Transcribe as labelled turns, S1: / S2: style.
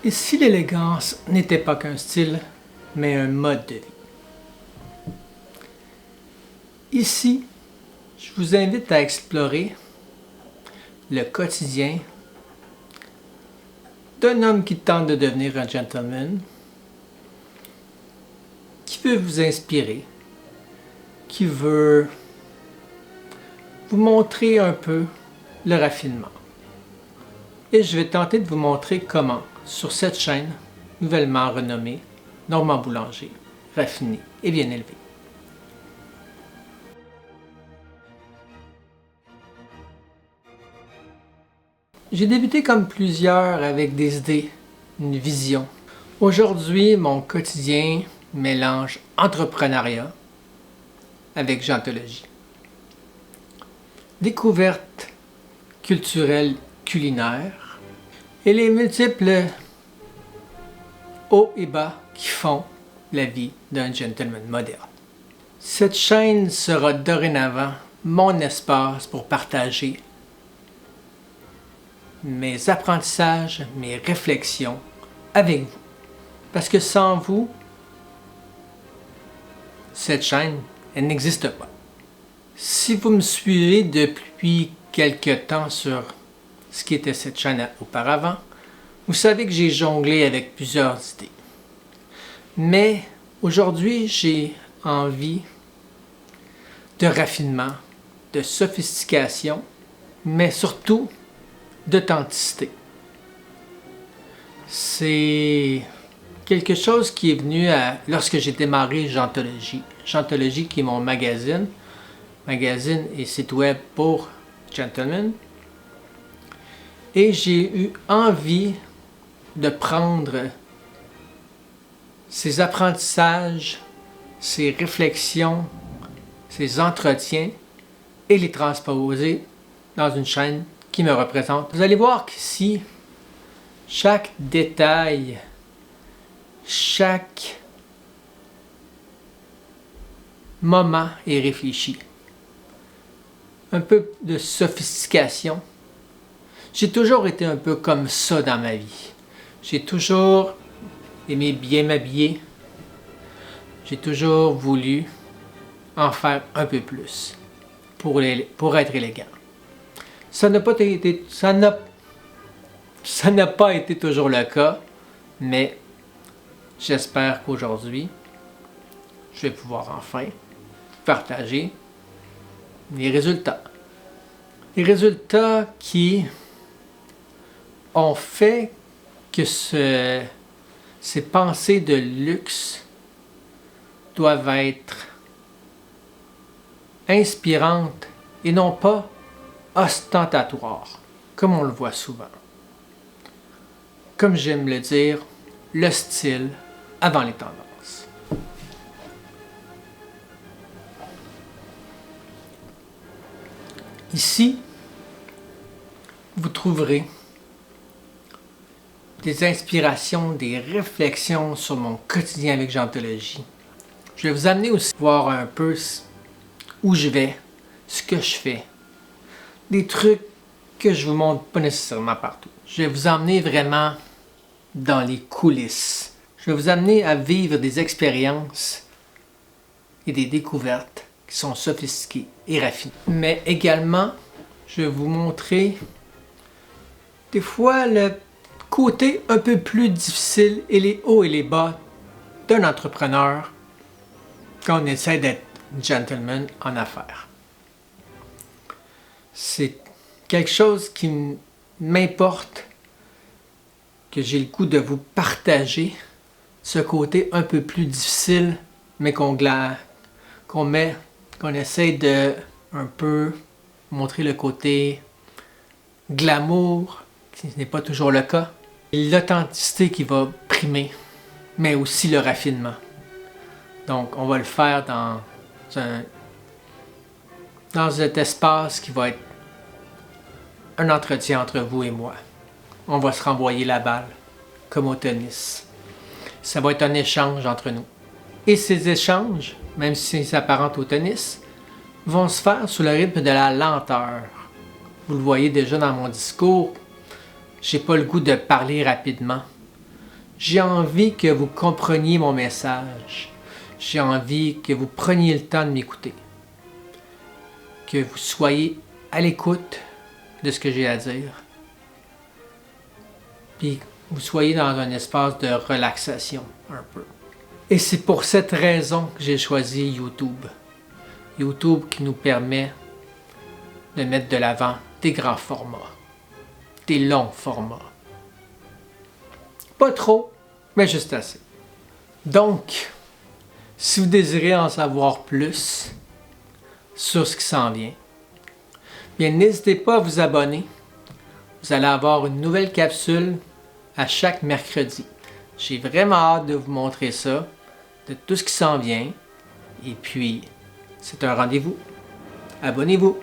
S1: Et si l'élégance n'était pas qu'un style, mais un mode de vie? Ici, je vous invite à explorer le quotidien d'un homme qui tente de devenir un gentleman, qui veut vous inspirer, qui veut vous montrer un peu le raffinement. Et je vais tenter de vous montrer comment, sur cette chaîne, nouvellement renommée Normand Boulanger, raffiné et bien élevé. J'ai débuté comme plusieurs avec des idées, une vision. Aujourd'hui, mon quotidien mélange entrepreneuriat avec gentologie. Découverte culturelle culinaire et les multiples hauts et bas qui font la vie d'un gentleman moderne. Cette chaîne sera dorénavant mon espace pour partager mes apprentissages, mes réflexions avec vous. Parce que sans vous, cette chaîne, elle n'existe pas. Si vous me suivez depuis quelque temps sur ce qui était cette chaîne auparavant, vous savez que j'ai jonglé avec plusieurs idées. Mais aujourd'hui, j'ai envie de raffinement, de sophistication, mais surtout d'authenticité. C'est quelque chose qui est venu lorsque j'ai démarré Gentologie. Gentologie qui est mon magazine et site web pour gentlemen. Et j'ai eu envie de prendre ces apprentissages, ces réflexions, ces entretiens et les transposer dans une chaîne qui me représente. Vous allez voir qu'ici, chaque détail, chaque moment est réfléchi. Un peu de sophistication. J'ai toujours été un peu comme ça dans ma vie. J'ai toujours aimé bien m'habiller. J'ai toujours voulu en faire un peu plus pour être élégant. Ça n'a pas été toujours le cas, mais j'espère qu'aujourd'hui, je vais pouvoir enfin partager les résultats. Les résultats qui ont fait que ces pensées de luxe doivent être inspirantes et non pas ostentatoires, comme on le voit souvent. Comme j'aime le dire, le style avant les tendances. Ici, vous trouverez des inspirations, des réflexions sur mon quotidien avec Gentologie. Je vais vous amener aussi voir un peu où je vais, ce que je fais, des trucs que je vous montre pas nécessairement partout. Je vais vous emmener vraiment dans les coulisses. Je vais vous amener à vivre des expériences et des découvertes qui sont sophistiquées et raffinées. Mais également, je vais vous montrer des fois le côté un peu plus difficile et les hauts et les bas d'un entrepreneur quand on essaie d'être gentleman en affaires. C'est quelque chose qui m'importe, que j'ai le goût de vous partager, ce côté un peu plus difficile, mais qu'on essaie de un peu montrer le côté glamour, qui n'est pas toujours le cas. L'authenticité qui va primer, mais aussi le raffinement. Donc, on va le faire dans cet espace qui va être un entretien entre vous et moi. On va se renvoyer la balle, comme au tennis. Ça va être un échange entre nous. Et ces échanges, même si ça s'apparente au tennis, vont se faire sous le rythme de la lenteur. Vous le voyez déjà dans mon discours, j'ai pas le goût de parler rapidement. J'ai envie que vous compreniez mon message. J'ai envie que vous preniez le temps de m'écouter. Que vous soyez à l'écoute de ce que j'ai à dire. Puis que vous soyez dans un espace de relaxation un peu. Et c'est pour cette raison que j'ai choisi YouTube. YouTube qui nous permet de mettre de l'avant des grands formats, des longs formats. Pas trop, mais juste assez. Donc, si vous désirez en savoir plus sur ce qui s'en vient, bien n'hésitez pas à vous abonner. Vous allez avoir une nouvelle capsule à chaque mercredi. J'ai vraiment hâte de vous montrer ça, de tout ce qui s'en vient. Et puis, c'est un rendez-vous. Abonnez-vous.